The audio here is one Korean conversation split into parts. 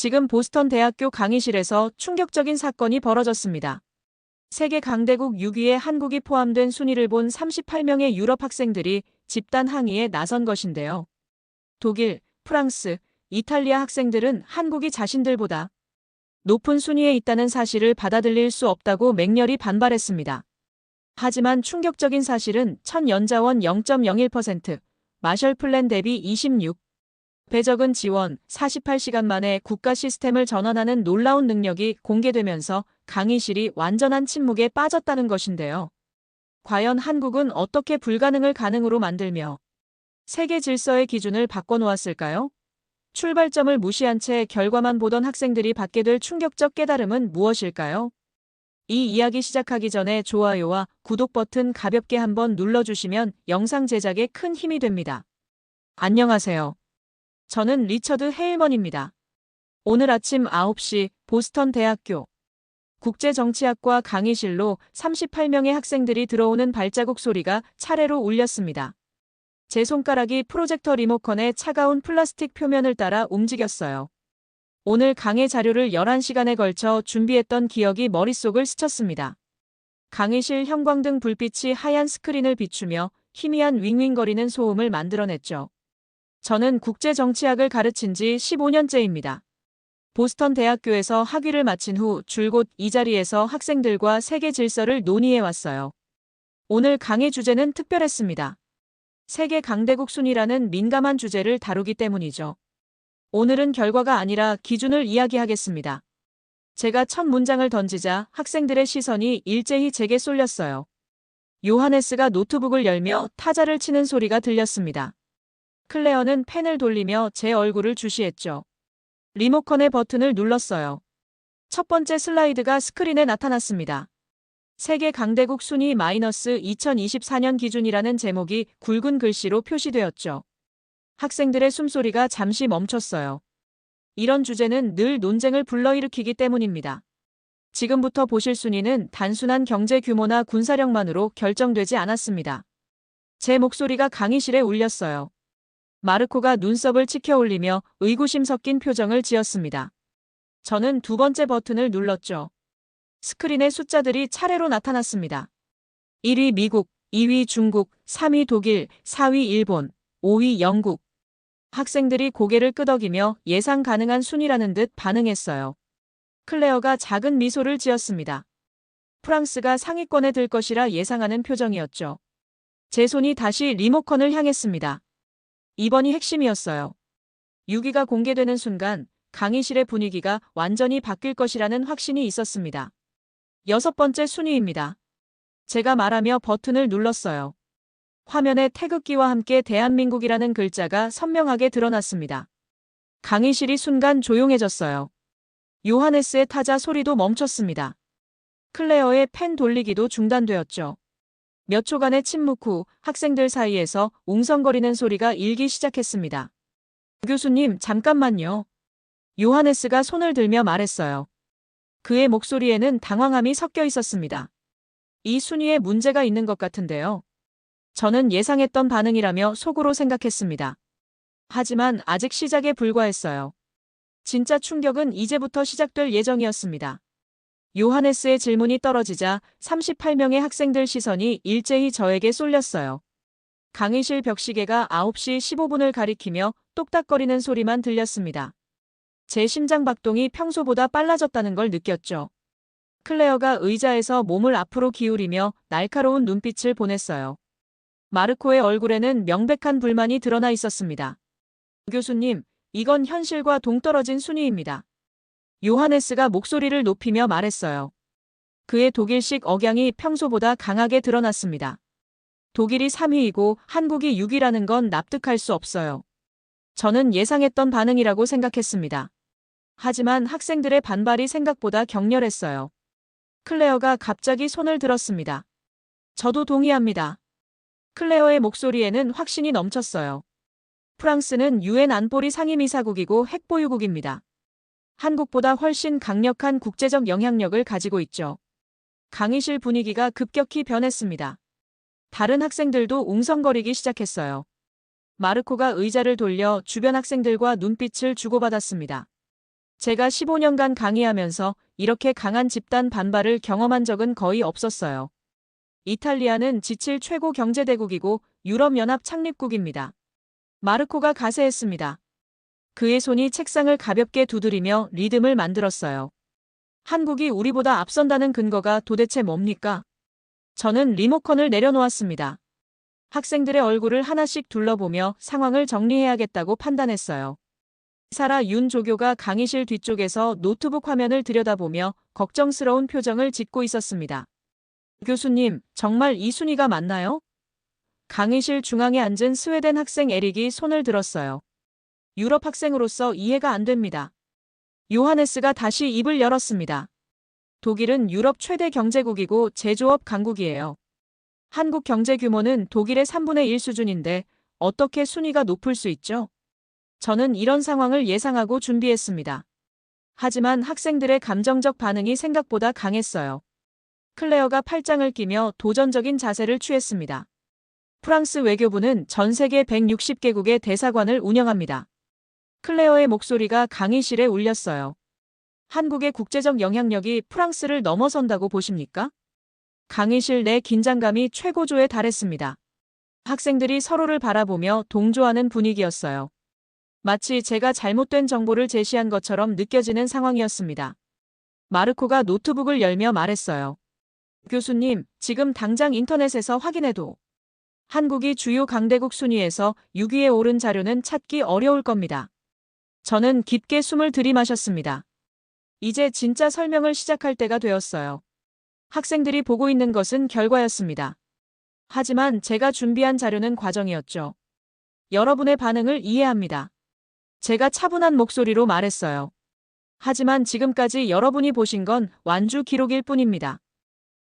지금 보스턴 대학교 강의실에서 충격적인 사건이 벌어졌습니다. 세계 강대국 6위에 한국이 포함된 순위를 본 38명의 유럽 학생들이 집단 항의에 나선 것인데요. 독일, 프랑스, 이탈리아 학생들은 한국이 자신들보다 높은 순위에 있다는 사실을 받아들일 수 없다고 맹렬히 반발했습니다. 하지만 충격적인 사실은 첫 연자원 0.01%, 마셜 플랜 대비 26, 배 적은 지원, 48시간 만에 국가 시스템을 전환하는 놀라운 능력이 공개되면서 강의실이 완전한 침묵에 빠졌다는 것인데요. 과연 한국은 어떻게 불가능을 가능으로 만들며 세계 질서의 기준을 바꿔놓았을까요? 출발점을 무시한 채 결과만 보던 학생들이 받게 될 충격적 깨달음은 무엇일까요? 이 이야기 시작하기 전에 좋아요와 구독 버튼 가볍게 한번 눌러주시면 영상 제작에 큰 힘이 됩니다. 안녕하세요. 저는 리처드 헤일먼입니다. 오늘 아침 9시 보스턴 대학교 국제정치학과 강의실로 38명의 학생들이 들어오는 발자국 소리가 차례로 울렸습니다. 제 손가락이 프로젝터 리모컨의 차가운 플라스틱 표면을 따라 움직였어요. 오늘 강의 자료를 11시간에 걸쳐 준비했던 기억이 머릿속을 스쳤습니다. 강의실 형광등 불빛이 하얀 스크린을 비추며 희미한 윙윙거리는 소음을 만들어냈죠. 저는 국제정치학을 가르친 지 15년째입니다. 보스턴 대학교에서 학위를 마친 후 줄곧 이 자리에서 학생들과 세계 질서를 논의해왔어요. 오늘 강의 주제는 특별했습니다. 세계 강대국 순위라는 민감한 주제를 다루기 때문이죠. 오늘은 결과가 아니라 기준을 이야기하겠습니다. 제가 첫 문장을 던지자 학생들의 시선이 일제히 제게 쏠렸어요. 요하네스가 노트북을 열며 타자를 치는 소리가 들렸습니다. 클레어는 펜을 돌리며 제 얼굴을 주시했죠. 리모컨의 버튼을 눌렀어요. 첫 번째 슬라이드가 스크린에 나타났습니다. 세계 강대국 순위 -2024년 기준이라는 제목이 굵은 글씨로 표시되었죠. 학생들의 숨소리가 잠시 멈췄어요. 이런 주제는 늘 논쟁을 불러일으키기 때문입니다. 지금부터 보실 순위는 단순한 경제 규모나 군사력만으로 결정되지 않았습니다. 제 목소리가 강의실에 울렸어요. 마르코가 눈썹을 치켜 올리며 의구심 섞인 표정을 지었습니다. 저는 두 번째 버튼을 눌렀죠. 스크린에 숫자들이 차례로 나타났습니다. 1위 미국, 2위 중국, 3위 독일, 4위 일본, 5위 영국. 학생들이 고개를 끄덕이며 예상 가능한 순위라는 듯 반응했어요. 클레어가 작은 미소를 지었습니다. 프랑스가 상위권에 들 것이라 예상하는 표정이었죠. 제 손이 다시 리모컨을 향했습니다. 이번이 핵심이었어요. 6위가 공개되는 순간 강의실의 분위기가 완전히 바뀔 것이라는 확신이 있었습니다. 여섯 번째 순위입니다. 제가 말하며 버튼을 눌렀어요. 화면에 태극기와 함께 대한민국이라는 글자가 선명하게 드러났습니다. 강의실이 순간 조용해졌어요. 요하네스의 타자 소리도 멈췄습니다. 클레어의 펜 돌리기도 중단되었죠. 몇 초간의 침묵 후 학생들 사이에서 웅성거리는 소리가 일기 시작했습니다. 교수님, 잠깐만요. 요하네스가 손을 들며 말했어요. 그의 목소리에는 당황함이 섞여 있었습니다. 이 순위에 문제가 있는 것 같은데요. 저는 예상했던 반응이라며 속으로 생각했습니다. 하지만 아직 시작에 불과했어요. 진짜 충격은 이제부터 시작될 예정이었습니다. 요하네스의 질문이 떨어지자 38명의 학생들 시선이 일제히 저에게 쏠렸어요. 강의실 벽시계가 9시 15분을 가리키며 똑딱거리는 소리만 들렸습니다. 제 심장 박동이 평소보다 빨라졌다는 걸 느꼈죠. 클레어가 의자에서 몸을 앞으로 기울이며 날카로운 눈빛을 보냈어요. 마르코의 얼굴에는 명백한 불만이 드러나 있었습니다. 교수님, 이건 현실과 동떨어진 순위입니다. 요하네스가 목소리를 높이며 말했어요. 그의 독일식 억양이 평소보다 강하게 드러났습니다. 독일이 3위이고 한국이 6위라는 건 납득할 수 없어요. 저는 예상했던 반응이라고 생각했습니다. 하지만 학생들의 반발이 생각보다 격렬했어요. 클레어가 갑자기 손을 들었습니다. 저도 동의합니다. 클레어의 목소리에는 확신이 넘쳤어요. 프랑스는 유엔 안보리 상임이사국이고 핵보유국입니다. 한국보다 훨씬 강력한 국제적 영향력을 가지고 있죠. 강의실 분위기가 급격히 변했습니다. 다른 학생들도 웅성거리기 시작했어요. 마르코가 의자를 돌려 주변 학생들과 눈빛을 주고받았습니다. 제가 15년간 강의하면서 이렇게 강한 집단 반발을 경험한 적은 거의 없었어요. 이탈리아는 지칠 최고 경제대국이고 유럽연합 창립국입니다. 마르코가 가세했습니다. 그의 손이 책상을 가볍게 두드리며 리듬을 만들었어요. 한국이 우리보다 앞선다는 근거가 도대체 뭡니까? 저는 리모컨을 내려놓았습니다. 학생들의 얼굴을 하나씩 둘러보며 상황을 정리해야겠다고 판단했어요. 사라 윤 조교가 강의실 뒤쪽에서 노트북 화면을 들여다보며 걱정스러운 표정을 짓고 있었습니다. 교수님, 정말 이 순위가 맞나요? 강의실 중앙에 앉은 스웨덴 학생 에릭이 손을 들었어요. 유럽 학생으로서 이해가 안 됩니다. 요하네스가 다시 입을 열었습니다. 독일은 유럽 최대 경제국이고 제조업 강국이에요. 한국 경제 규모는 독일의 3분의 1 수준인데 어떻게 순위가 높을 수 있죠? 저는 이런 상황을 예상하고 준비했습니다. 하지만 학생들의 감정적 반응이 생각보다 강했어요. 클레어가 팔짱을 끼며 도전적인 자세를 취했습니다. 프랑스 외교부는 전 세계 160개국의 대사관을 운영합니다. 클레어의 목소리가 강의실에 울렸어요. 한국의 국제적 영향력이 프랑스를 넘어선다고 보십니까? 강의실 내 긴장감이 최고조에 달했습니다. 학생들이 서로를 바라보며 동조하는 분위기였어요. 마치 제가 잘못된 정보를 제시한 것처럼 느껴지는 상황이었습니다. 마르코가 노트북을 열며 말했어요. 교수님, 지금 당장 인터넷에서 확인해도 한국이 주요 강대국 순위에서 6위에 오른 자료는 찾기 어려울 겁니다. 저는 깊게 숨을 들이마셨습니다. 이제 진짜 설명을 시작할 때가 되었어요. 학생들이 보고 있는 것은 결과였습니다. 하지만 제가 준비한 자료는 과정이었죠. 여러분의 반응을 이해합니다. 제가 차분한 목소리로 말했어요. 하지만 지금까지 여러분이 보신 건 완주 기록일 뿐입니다.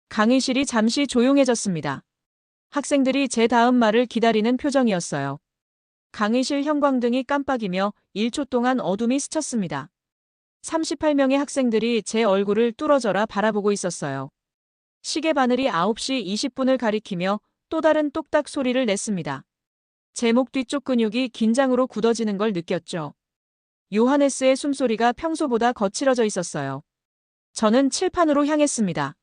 강의실이 잠시 조용해졌습니다. 학생들이 제 다음 말을 기다리는 표정이었어요. 강의실 형광등이 깜빡이며 1초 동안 어둠이 스쳤습니다. 38명의 학생들이 제 얼굴을 뚫어져라 바라보고 있었어요. 시계 바늘이 9시 20분을 가리키며 또 다른 똑딱 소리를 냈습니다. 제 목 뒤쪽 근육이 긴장으로 굳어지는 걸 느꼈죠. 요하네스의 숨소리가 평소보다 거칠어져 있었어요. 저는 칠판으로 향했습니다.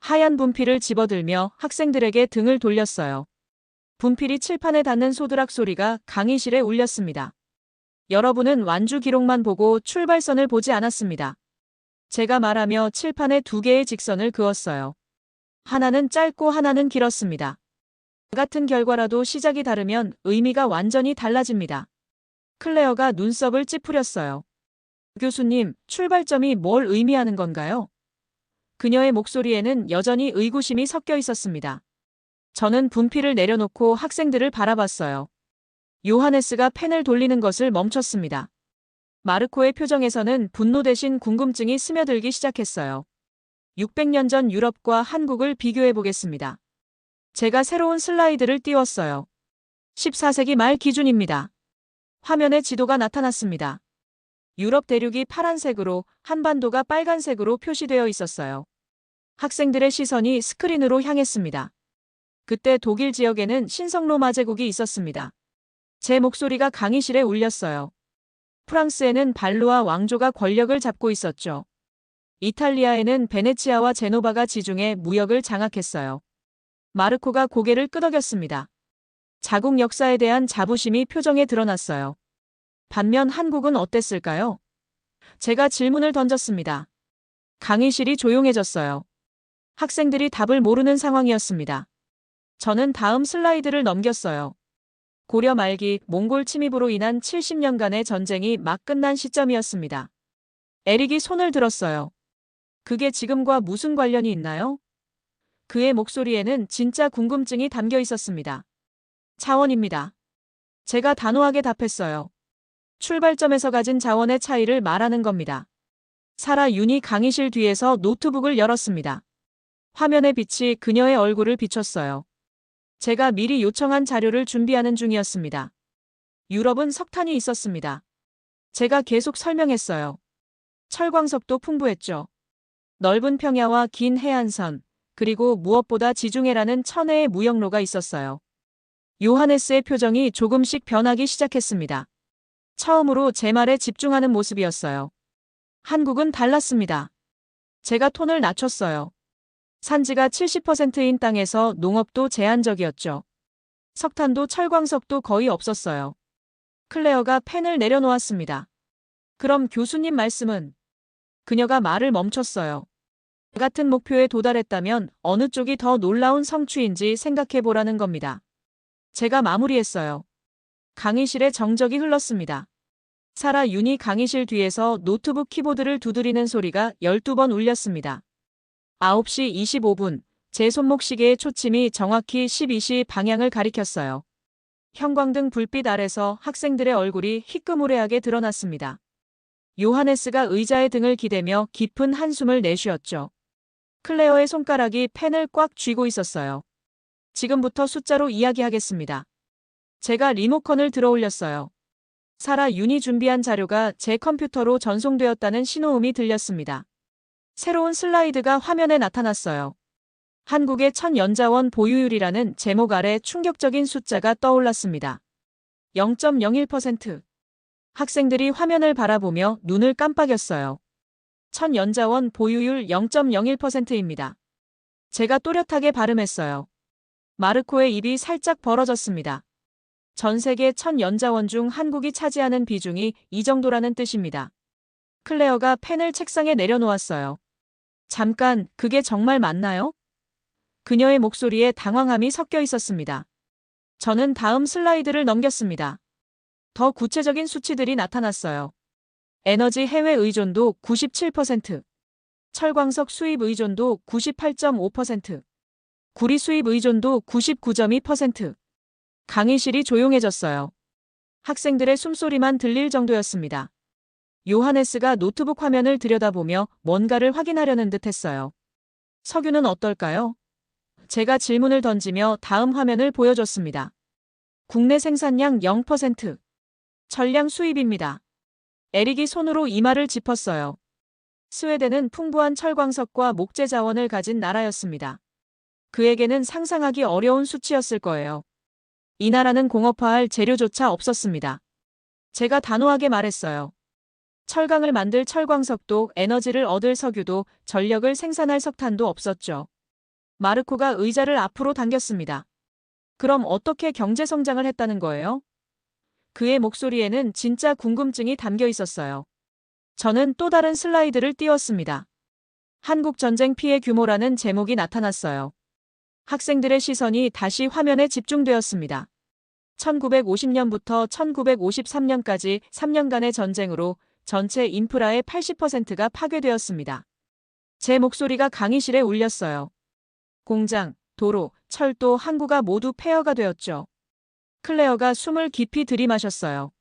하얀 분필을 집어들며 학생들에게 등을 돌렸어요. 분필이 칠판에 닿는 소드락 소리가 강의실에 울렸습니다. 여러분은 완주 기록만 보고 출발선을 보지 않았습니다. 제가 말하며 칠판에 2개의 직선을 그었어요. 하나는 짧고 하나는 길었습니다. 같은 결과라도 시작이 다르면 의미가 완전히 달라집니다. 클레어가 눈썹을 찌푸렸어요. 교수님, 출발점이 뭘 의미하는 건가요? 그녀의 목소리에는 여전히 의구심이 섞여 있었습니다. 저는 분필을 내려놓고 학생들을 바라봤어요. 요하네스가 펜을 돌리는 것을 멈췄습니다. 마르코의 표정에서는 분노 대신 궁금증이 스며들기 시작했어요. 600년 전 유럽과 한국을 비교해 보겠습니다. 제가 새로운 슬라이드를 띄웠어요. 14세기 말 기준입니다. 화면에 지도가 나타났습니다. 유럽 대륙이 파란색으로 한반도가 빨간색으로 표시되어 있었어요. 학생들의 시선이 스크린으로 향했습니다. 그때 독일 지역에는 신성로마 제국이 있었습니다. 제 목소리가 강의실에 울렸어요. 프랑스에는 발루아 왕조가 권력을 잡고 있었죠. 이탈리아에는 베네치아와 제노바가 지중해 무역을 장악했어요. 마르코가 고개를 끄덕였습니다. 자국 역사에 대한 자부심이 표정에 드러났어요. 반면 한국은 어땠을까요? 제가 질문을 던졌습니다. 강의실이 조용해졌어요. 학생들이 답을 모르는 상황이었습니다. 저는 다음 슬라이드를 넘겼어요. 고려 말기 몽골 침입으로 인한 70년간의 전쟁이 막 끝난 시점이었습니다. 에릭이 손을 들었어요. 그게 지금과 무슨 관련이 있나요? 그의 목소리에는 진짜 궁금증이 담겨 있었습니다. 자원입니다. 제가 단호하게 답했어요. 출발점에서 가진 자원의 차이를 말하는 겁니다. 사라 윤이 강의실 뒤에서 노트북을 열었습니다. 화면의 빛이 그녀의 얼굴을 비췄어요. 제가 미리 요청한 자료를 준비하는 중이었습니다. 유럽은 석탄이 있었습니다. 제가 계속 설명했어요. 철광석도 풍부했죠. 넓은 평야와 긴 해안선, 그리고 무엇보다 지중해라는 천혜의 무역로가 있었어요. 요하네스의 표정이 조금씩 변하기 시작했습니다. 처음으로 제 말에 집중하는 모습이었어요. 한국은 달랐습니다. 제가 톤을 낮췄어요. 산지가 70%인 땅에서 농업도 제한적이었죠. 석탄도 철광석도 거의 없었어요. 클레어가 펜을 내려놓았습니다. 그럼 교수님 말씀은? 그녀가 말을 멈췄어요. 같은 목표에 도달했다면 어느 쪽이 더 놀라운 성취인지 생각해보라는 겁니다. 제가 마무리했어요. 강의실에 정적이 흘렀습니다. 사라 윤이 강의실 뒤에서 노트북 키보드를 두드리는 소리가 12번 울렸습니다. 9시 25분, 제 손목 시계의 초침이 정확히 12시 방향을 가리켰어요. 형광등 불빛 아래서 학생들의 얼굴이 희끄무레하게 드러났습니다. 요하네스가 의자에 등을 기대며 깊은 한숨을 내쉬었죠. 클레어의 손가락이 펜을 꽉 쥐고 있었어요. 지금부터 숫자로 이야기하겠습니다. 제가 리모컨을 들어올렸어요. 사라 윤이 준비한 자료가 제 컴퓨터로 전송되었다는 신호음이 들렸습니다. 새로운 슬라이드가 화면에 나타났어요. 한국의 첫 연자원 보유율이라는 제목 아래 충격적인 숫자가 떠올랐습니다. 0.01%. 학생들이 화면을 바라보며 눈을 깜빡였어요. 첫 연자원 보유율 0.01%입니다. 제가 또렷하게 발음했어요. 마르코의 입이 살짝 벌어졌습니다. 전 세계 첫 연자원 중 한국이 차지하는 비중이 이 정도라는 뜻입니다. 클레어가 펜을 책상에 내려놓았어요. 잠깐, 그게 정말 맞나요? 그녀의 목소리에 당황함이 섞여 있었습니다. 저는 다음 슬라이드를 넘겼습니다. 더 구체적인 수치들이 나타났어요. 에너지 해외 의존도 97%, 철광석 수입 의존도 98.5%, 구리 수입 의존도 99.2%. 강의실이 조용해졌어요. 학생들의 숨소리만 들릴 정도였습니다. 요하네스가 노트북 화면을 들여다보며 뭔가를 확인하려는 듯 했어요. 석유는 어떨까요? 제가 질문을 던지며 다음 화면을 보여줬습니다. 국내 생산량 0%. 전량 수입입니다. 에릭이 손으로 이마를 짚었어요. 스웨덴은 풍부한 철광석과 목재 자원을 가진 나라였습니다. 그에게는 상상하기 어려운 수치였을 거예요. 이 나라는 공업화할 재료조차 없었습니다. 제가 단호하게 말했어요. 철강을 만들 철광석도 에너지를 얻을 석유도 전력을 생산할 석탄도 없었죠. 마르코가 의자를 앞으로 당겼습니다. 그럼 어떻게 경제 성장을 했다는 거예요? 그의 목소리에는 진짜 궁금증이 담겨 있었어요. 저는 또 다른 슬라이드를 띄웠습니다. 한국 전쟁 피해 규모라는 제목이 나타났어요. 학생들의 시선이 다시 화면에 집중되었습니다. 1950년부터 1953년까지 3년간의 전쟁으로 전체 인프라의 80%가 파괴되었습니다. 제 목소리가 강의실에 울렸어요. 공장, 도로, 철도, 항구가 모두 폐허가 되었죠. 클레어가 숨을 깊이 들이마셨어요.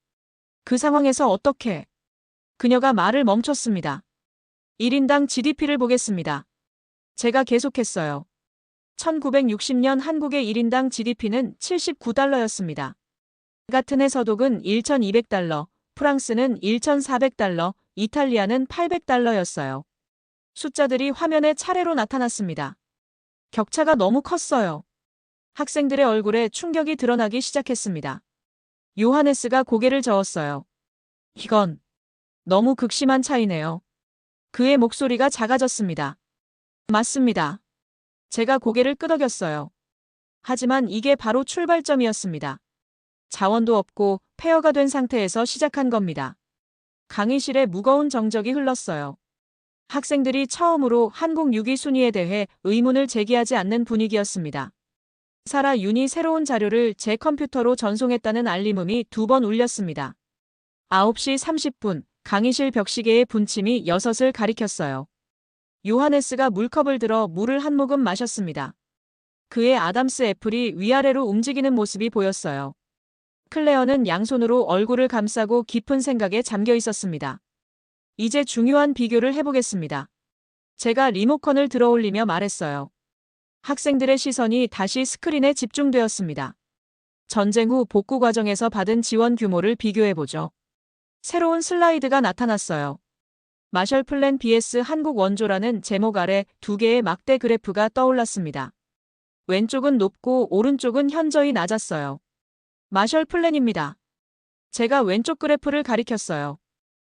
그 상황에서 어떻게? 그녀가 말을 멈췄습니다. 1인당 GDP를 보겠습니다. 제가 계속했어요. 1960년 한국의 1인당 GDP는 79달러였습니다. 같은 해 서독은 1,200달러, 프랑스는 1,400달러, 이탈리아는 800달러였어요. 숫자들이 화면에 차례로 나타났습니다. 격차가 너무 컸어요. 학생들의 얼굴에 충격이 드러나기 시작했습니다. 요하네스가 고개를 저었어요. 이건 너무 극심한 차이네요. 그의 목소리가 작아졌습니다. 맞습니다. 제가 고개를 끄덕였어요. 하지만 이게 바로 출발점이었습니다. 자원도 없고 폐허가 된 상태에서 시작한 겁니다. 강의실에 무거운 정적이 흘렀어요. 학생들이 처음으로 한국 6위 순위에 대해 의문을 제기하지 않는 분위기였습니다. 사라 윤이 새로운 자료를 제 컴퓨터로 전송했다는 알림음이 2번 울렸습니다. 9시 30분, 강의실 벽시계의 분침이 6을 가리켰어요. 요하네스가 물컵을 들어 물을 한 모금 마셨습니다. 그의 아담스 애플이 위아래로 움직이는 모습이 보였어요. 클레어는 양손으로 얼굴을 감싸고 깊은 생각에 잠겨 있었습니다. 이제 중요한 비교를 해보겠습니다. 제가 리모컨을 들어올리며 말했어요. 학생들의 시선이 다시 스크린에 집중되었습니다. 전쟁 후 복구 과정에서 받은 지원 규모를 비교해보죠. 새로운 슬라이드가 나타났어요. 마셜 플랜 vs 한국 원조라는 제목 아래 두 개의 막대 그래프가 떠올랐습니다. 왼쪽은 높고 오른쪽은 현저히 낮았어요. 마셜 플랜입니다. 제가 왼쪽 그래프를 가리켰어요.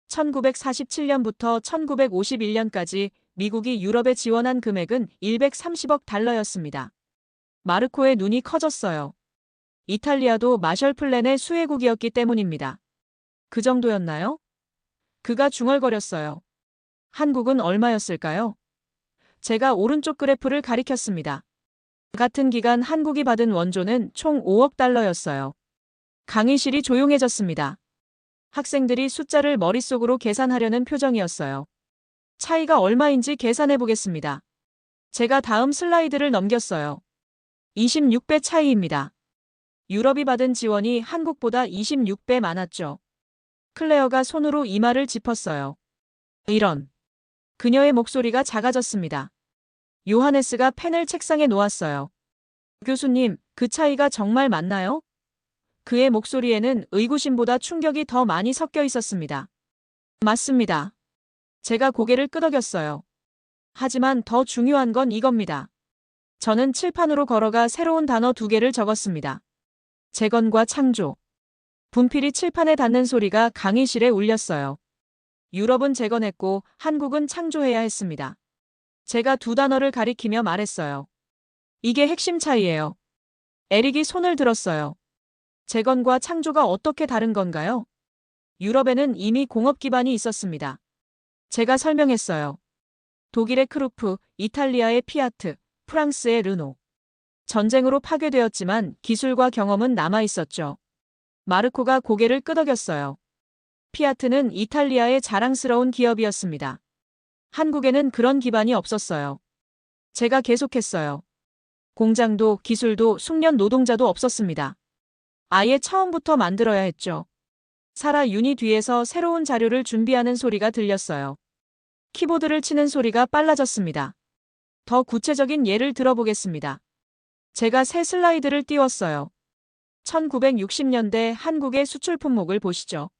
1947년부터 1951년까지 미국이 유럽에 지원한 금액은 130억 달러였습니다. 마르코의 눈이 커졌어요. 이탈리아도 마셜 플랜의 수혜국이었기 때문입니다. 그 정도였나요? 그가 중얼거렸어요. 한국은 얼마였을까요? 제가 오른쪽 그래프를 가리켰습니다. 같은 기간 한국이 받은 원조는 총 5억 달러였어요. 강의실이 조용해졌습니다. 학생들이 숫자를 머릿속으로 계산하려는 표정이었어요. 차이가 얼마인지 계산해 보겠습니다. 제가 다음 슬라이드를 넘겼어요. 26배 차이입니다. 유럽이 받은 지원이 한국보다 26배 많았죠. 클레어가 손으로 이마를 짚었어요. 이런. 그녀의 목소리가 작아졌습니다. 요하네스가 펜을 책상에 놓았어요. 교수님, 그 차이가 정말 맞나요? 그의 목소리에는 의구심보다 충격이 더 많이 섞여 있었습니다. 맞습니다. 제가 고개를 끄덕였어요. 하지만 더 중요한 건 이겁니다. 저는 칠판으로 걸어가 새로운 단어 2개를 적었습니다. 재건과 창조. 분필이 칠판에 닿는 소리가 강의실에 울렸어요. 유럽은 재건했고 한국은 창조해야 했습니다. 제가 2단어를 가리키며 말했어요. 이게 핵심 차이예요. 에릭이 손을 들었어요. 재건과 창조가 어떻게 다른 건가요? 유럽에는 이미 공업 기반이 있었습니다. 제가 설명했어요. 독일의 크루프, 이탈리아의 피아트, 프랑스의 르노. 전쟁으로 파괴되었지만 기술과 경험은 남아 있었죠. 마르코가 고개를 끄덕였어요. 피아트는 이탈리아의 자랑스러운 기업이었습니다. 한국에는 그런 기반이 없었어요. 제가 계속했어요. 공장도 기술도 숙련 노동자도 없었습니다. 아예 처음부터 만들어야 했죠. 사라 윤이 뒤에서 새로운 자료를 준비하는 소리가 들렸어요. 키보드를 치는 소리가 빨라졌습니다. 더 구체적인 예를 들어보겠습니다. 제가 새 슬라이드를 띄웠어요. 1960년대 한국의 수출 품목을 보시죠.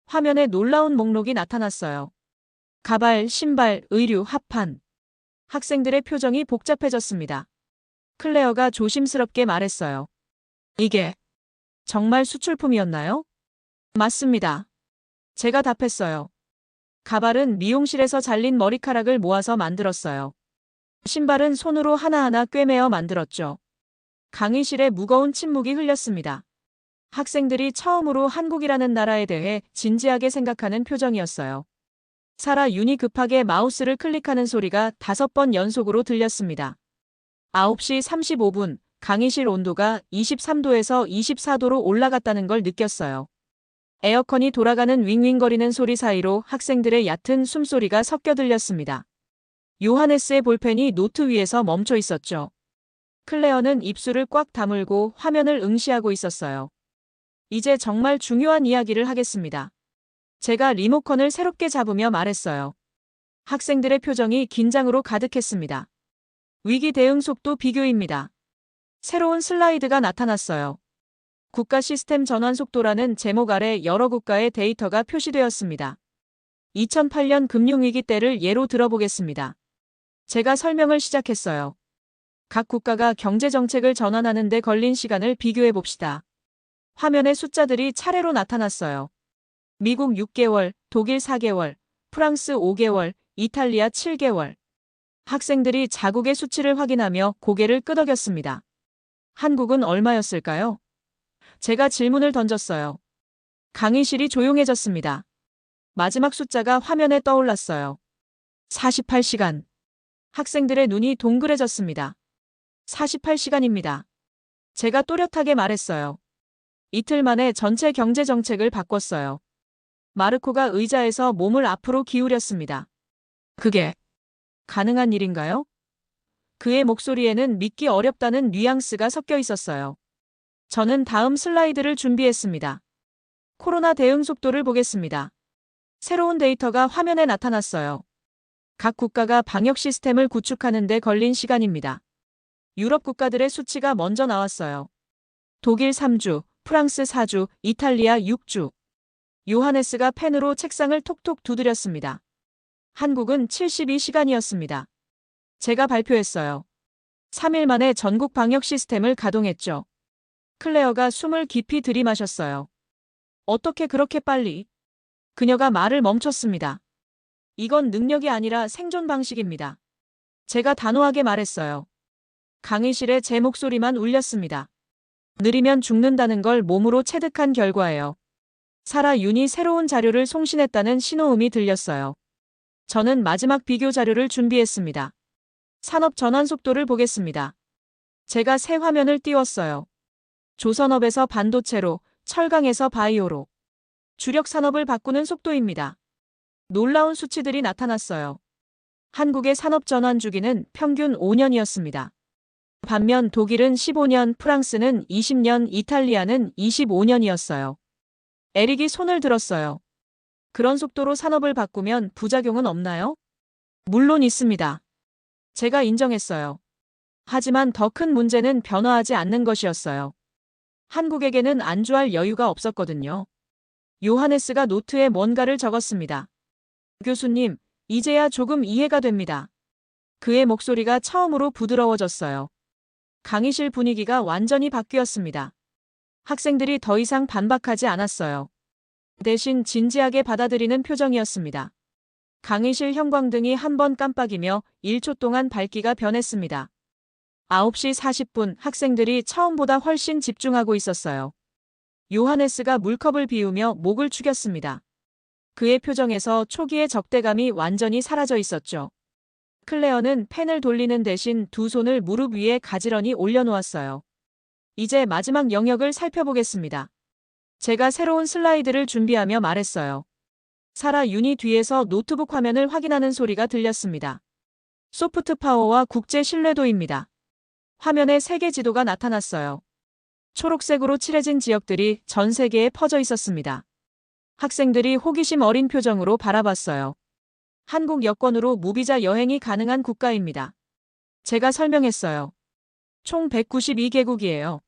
화면에 놀라운 목록이 나타났어요. 가발, 신발, 의류, 합판. 학생들의 표정이 복잡해졌습니다. 클레어가 조심스럽게 말했어요. 이게 정말 수출품이었나요? 맞습니다. 제가 답했어요. 가발은 미용실에서 잘린 머리카락을 모아서 만들었어요. 신발은 손으로 하나하나 꿰매어 만들었죠. 강의실에 무거운 침묵이 흘렸습니다. 학생들이 처음으로 한국이라는 나라에 대해 진지하게 생각하는 표정이었어요. 사라 윤이 급하게 마우스를 클릭하는 소리가 5번 연속으로 들렸습니다. 9시 35분, 강의실 온도가 23도에서 24도로 올라갔다는 걸 느꼈어요. 에어컨이 돌아가는 윙윙거리는 소리 사이로 학생들의 얕은 숨소리가 섞여 들렸습니다. 요하네스의 볼펜이 노트 위에서 멈춰 있었죠. 클레어는 입술을 꽉 다물고 화면을 응시하고 있었어요. 이제 정말 중요한 이야기를 하겠습니다. 제가 리모컨을 새롭게 잡으며 말했어요. 학생들의 표정이 긴장으로 가득했습니다. 위기 대응 속도 비교입니다. 새로운 슬라이드가 나타났어요. 국가 시스템 전환 속도라는 제목 아래 여러 국가의 데이터가 표시되었습니다. 2008년 금융위기 때를 예로 들어보겠습니다. 제가 설명을 시작했어요. 각 국가가 경제정책을 전환하는 데 걸린 시간을 비교해 봅시다. 화면에 숫자들이 차례로 나타났어요. 미국 6개월, 독일 4개월, 프랑스 5개월, 이탈리아 7개월. 학생들이 자국의 수치를 확인하며 고개를 끄덕였습니다. 한국은 얼마였을까요? 제가 질문을 던졌어요. 강의실이 조용해졌습니다. 마지막 숫자가 화면에 떠올랐어요. 48시간. 학생들의 눈이 동그래졌습니다. 48시간입니다. 제가 또렷하게 말했어요. 이틀 만에 전체 경제 정책을 바꿨어요. 마르코가 의자에서 몸을 앞으로 기울였습니다. 그게 가능한 일인가요? 그의 목소리에는 믿기 어렵다는 뉘앙스가 섞여 있었어요. 저는 다음 슬라이드를 준비했습니다. 코로나 대응 속도를 보겠습니다. 새로운 데이터가 화면에 나타났어요. 각 국가가 방역 시스템을 구축하는 데 걸린 시간입니다. 유럽 국가들의 수치가 먼저 나왔어요. 독일 3주, 프랑스 4주, 이탈리아 6주. 요하네스가 펜으로 책상을 톡톡 두드렸습니다. 한국은 72시간이었습니다. 제가 발표했어요. 3일 만에 전국 방역 시스템을 가동했죠. 클레어가 숨을 깊이 들이마셨어요. 어떻게 그렇게 빨리? 그녀가 말을 멈췄습니다. 이건 능력이 아니라 생존 방식입니다. 제가 단호하게 말했어요. 강의실에 제 목소리만 울렸습니다. 느리면 죽는다는 걸 몸으로 체득한 결과예요. 사라 윤이 새로운 자료를 송신했다는 신호음이 들렸어요. 저는 마지막 비교 자료를 준비했습니다. 산업 전환 속도를 보겠습니다. 제가 새 화면을 띄웠어요. 조선업에서 반도체로, 철강에서 바이오로. 주력 산업을 바꾸는 속도입니다. 놀라운 수치들이 나타났어요. 한국의 산업 전환 주기는 평균 5년이었습니다. 반면 독일은 15년, 프랑스는 20년, 이탈리아는 25년이었어요. 에릭이 손을 들었어요. 그런 속도로 산업을 바꾸면 부작용은 없나요? 물론 있습니다. 제가 인정했어요. 하지만 더 큰 문제는 변화하지 않는 것이었어요. 한국에게는 안주할 여유가 없었거든요. 요하네스가 노트에 뭔가를 적었습니다. 교수님, 이제야 조금 이해가 됩니다. 그의 목소리가 처음으로 부드러워졌어요. 강의실 분위기가 완전히 바뀌었습니다. 학생들이 더 이상 반박하지 않았어요. 대신 진지하게 받아들이는 표정이었습니다. 강의실 형광등이 한 번 깜빡이며 1초 동안 밝기가 변했습니다. 9시 40분 학생들이 처음보다 훨씬 집중하고 있었어요. 요하네스가 물컵을 비우며 목을 축였습니다. 그의 표정에서 초기의 적대감이 완전히 사라져 있었죠. 클레어는 펜을 돌리는 대신 두 손을 무릎 위에 가지런히 올려놓았어요. 이제 마지막 영역을 살펴보겠습니다. 제가 새로운 슬라이드를 준비하며 말했어요. 사라 윤이 뒤에서 노트북 화면을 확인하는 소리가 들렸습니다. 소프트 파워와 국제 신뢰도입니다. 화면에 세계 지도가 나타났어요. 초록색으로 칠해진 지역들이 전 세계에 퍼져 있었습니다. 학생들이 호기심 어린 표정으로 바라봤어요. 한국 여권으로 무비자 여행이 가능한 국가입니다. 제가 설명했어요. 총 192개국이에요.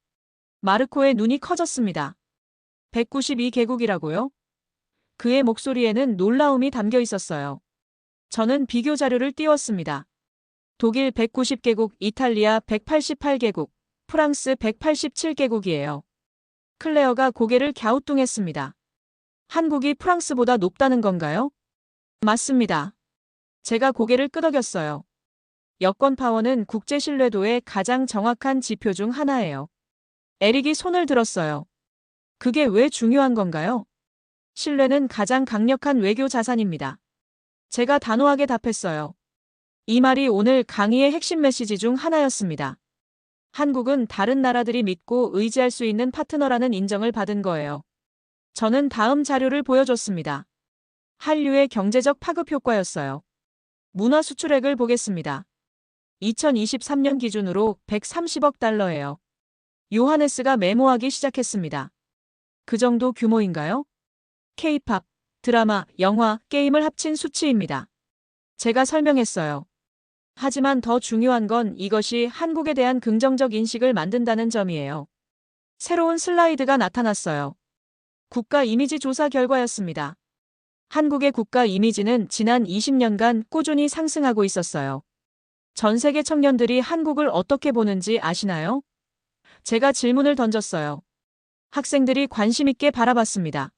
마르코의 눈이 커졌습니다. 192개국이라고요? 그의 목소리에는 놀라움이 담겨 있었어요. 저는 비교 자료를 띄웠습니다. 독일 190개국, 이탈리아 188개국, 프랑스 187개국이에요. 클레어가 고개를 갸우뚱했습니다. 한국이 프랑스보다 높다는 건가요? 맞습니다. 제가 고개를 끄덕였어요. 여권 파워는 국제 신뢰도의 가장 정확한 지표 중 하나예요. 에릭이 손을 들었어요. 그게 왜 중요한 건가요? 신뢰는 가장 강력한 외교 자산입니다. 제가 단호하게 답했어요. 이 말이 오늘 강의의 핵심 메시지 중 하나였습니다. 한국은 다른 나라들이 믿고 의지할 수 있는 파트너라는 인정을 받은 거예요. 저는 다음 자료를 보여줬습니다. 한류의 경제적 파급 효과였어요. 문화 수출액을 보겠습니다. 2023년 기준으로 130억 달러예요. 요하네스가 메모하기 시작했습니다. 그 정도 규모인가요? K-팝, 드라마, 영화, 게임을 합친 수치입니다. 제가 설명했어요. 하지만 더 중요한 건 이것이 한국에 대한 긍정적 인식을 만든다는 점이에요. 새로운 슬라이드가 나타났어요. 국가 이미지 조사 결과였습니다. 한국의 국가 이미지는 지난 20년간 꾸준히 상승하고 있었어요. 전 세계 청년들이 한국을 어떻게 보는지 아시나요? 제가 질문을 던졌어요. 학생들이 관심 있게 바라봤습니다.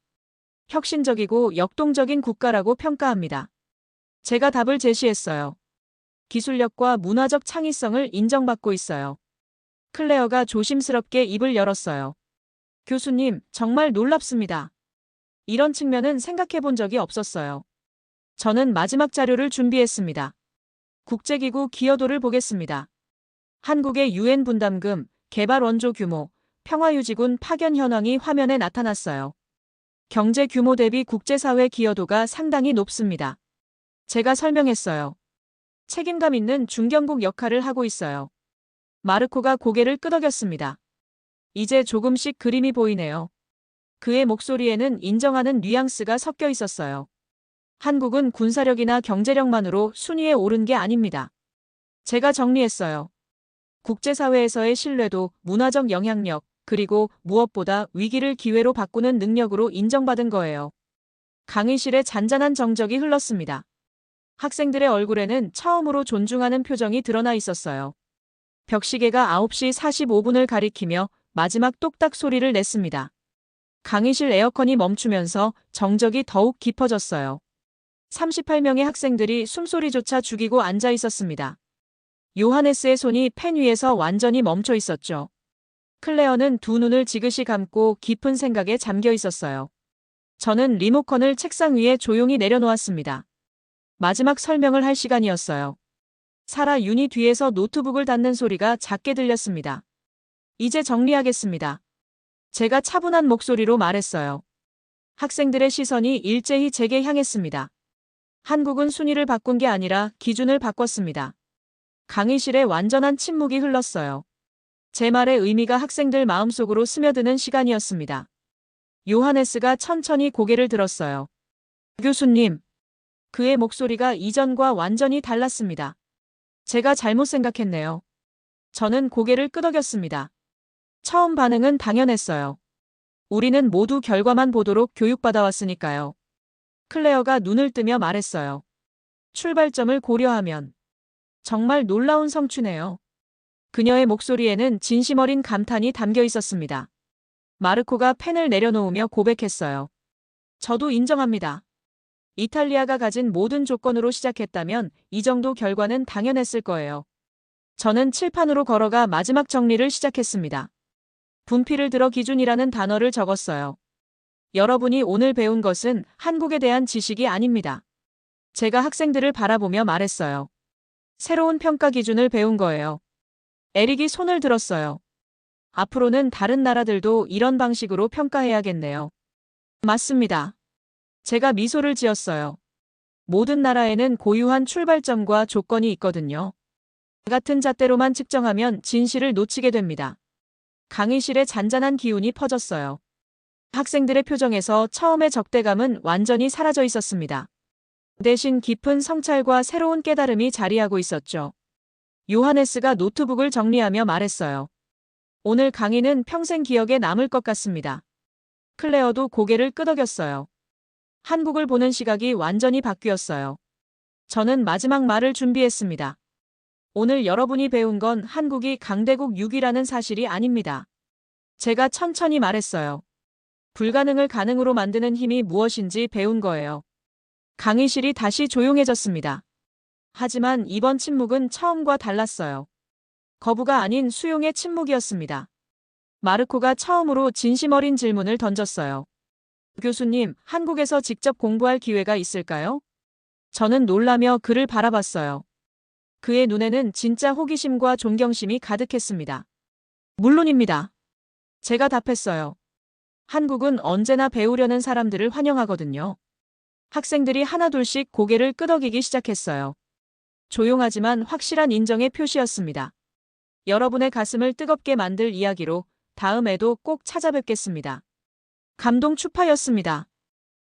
혁신적이고 역동적인 국가라고 평가합니다. 제가 답을 제시했어요. 기술력과 문화적 창의성을 인정받고 있어요. 클레어가 조심스럽게 입을 열었어요. 교수님, 정말 놀랍습니다. 이런 측면은 생각해 본 적이 없었어요. 저는 마지막 자료를 준비했습니다. 국제기구 기여도를 보겠습니다. 한국의 유엔 분담금, 개발 원조 규모, 평화유지군 파견 현황이 화면에 나타났어요. 경제 규모 대비 국제사회 기여도가 상당히 높습니다. 제가 설명했어요. 책임감 있는 중견국 역할을 하고 있어요. 마르코가 고개를 끄덕였습니다. 이제 조금씩 그림이 보이네요. 그의 목소리에는 인정하는 뉘앙스가 섞여 있었어요. 한국은 군사력이나 경제력만으로 순위에 오른 게 아닙니다. 제가 정리했어요. 국제사회에서의 신뢰도, 문화적 영향력, 그리고 무엇보다 위기를 기회로 바꾸는 능력으로 인정받은 거예요. 강의실에 잔잔한 정적이 흘렀습니다. 학생들의 얼굴에는 처음으로 존중하는 표정이 드러나 있었어요. 벽시계가 9시 45분을 가리키며 마지막 똑딱 소리를 냈습니다. 강의실 에어컨이 멈추면서 정적이 더욱 깊어졌어요. 38명의 학생들이 숨소리조차 죽이고 앉아 있었습니다. 요하네스의 손이 펜 위에서 완전히 멈춰 있었죠. 클레어는 두 눈을 지그시 감고 깊은 생각에 잠겨 있었어요. 저는 리모컨을 책상 위에 조용히 내려놓았습니다. 마지막 설명을 할 시간이었어요. 사라 윤이 뒤에서 노트북을 닫는 소리가 작게 들렸습니다. 이제 정리하겠습니다. 제가 차분한 목소리로 말했어요. 학생들의 시선이 일제히 제게 향했습니다. 한국은 순위를 바꾼 게 아니라 기준을 바꿨습니다. 강의실에 완전한 침묵이 흘렀어요. 제 말의 의미가 학생들 마음속으로 스며드는 시간이었습니다. 요하네스가 천천히 고개를 들었어요. 교수님. 그의 목소리가 이전과 완전히 달랐습니다. 제가 잘못 생각했네요. 저는 고개를 끄덕였습니다. 처음 반응은 당연했어요. 우리는 모두 결과만 보도록 교육받아왔으니까요. 클레어가 눈을 뜨며 말했어요. 출발점을 고려하면 정말 놀라운 성취네요. 그녀의 목소리에는 진심 어린 감탄이 담겨 있었습니다. 마르코가 펜을 내려놓으며 고백했어요. 저도 인정합니다. 이탈리아가 가진 모든 조건으로 시작했다면 이 정도 결과는 당연했을 거예요. 저는 칠판으로 걸어가 마지막 정리를 시작했습니다. 분필을 들어 기준이라는 단어를 적었어요. 여러분이 오늘 배운 것은 한국에 대한 지식이 아닙니다. 제가 학생들을 바라보며 말했어요. 새로운 평가 기준을 배운 거예요. 에릭이 손을 들었어요. 앞으로는 다른 나라들도 이런 방식으로 평가해야겠네요. 맞습니다. 제가 미소를 지었어요. 모든 나라에는 고유한 출발점과 조건이 있거든요. 같은 잣대로만 측정하면 진실을 놓치게 됩니다. 강의실에 잔잔한 기운이 퍼졌어요. 학생들의 표정에서 처음의 적대감은 완전히 사라져 있었습니다. 대신 깊은 성찰과 새로운 깨달음이 자리하고 있었죠. 요하네스가 노트북을 정리하며 말했어요. 오늘 강의는 평생 기억에 남을 것 같습니다. 클레어도 고개를 끄덕였어요. 한국을 보는 시각이 완전히 바뀌었어요. 저는 마지막 말을 준비했습니다. 오늘 여러분이 배운 건 한국이 강대국 6위라는 사실이 아닙니다. 제가 천천히 말했어요. 불가능을 가능으로 만드는 힘이 무엇인지 배운 거예요. 강의실이 다시 조용해졌습니다. 하지만 이번 침묵은 처음과 달랐어요. 거부가 아닌 수용의 침묵이었습니다. 마르코가 처음으로 진심 어린 질문을 던졌어요. 교수님, 한국에서 직접 공부할 기회가 있을까요? 저는 놀라며 그를 바라봤어요. 그의 눈에는 진짜 호기심과 존경심이 가득했습니다. 물론입니다. 제가 답했어요. 한국은 언제나 배우려는 사람들을 환영하거든요. 학생들이 하나둘씩 고개를 끄덕이기 시작했어요. 조용하지만 확실한 인정의 표시였습니다. 여러분의 가슴을 뜨겁게 만들 이야기로 다음에도 꼭 찾아뵙겠습니다. 감동 추파였습니다.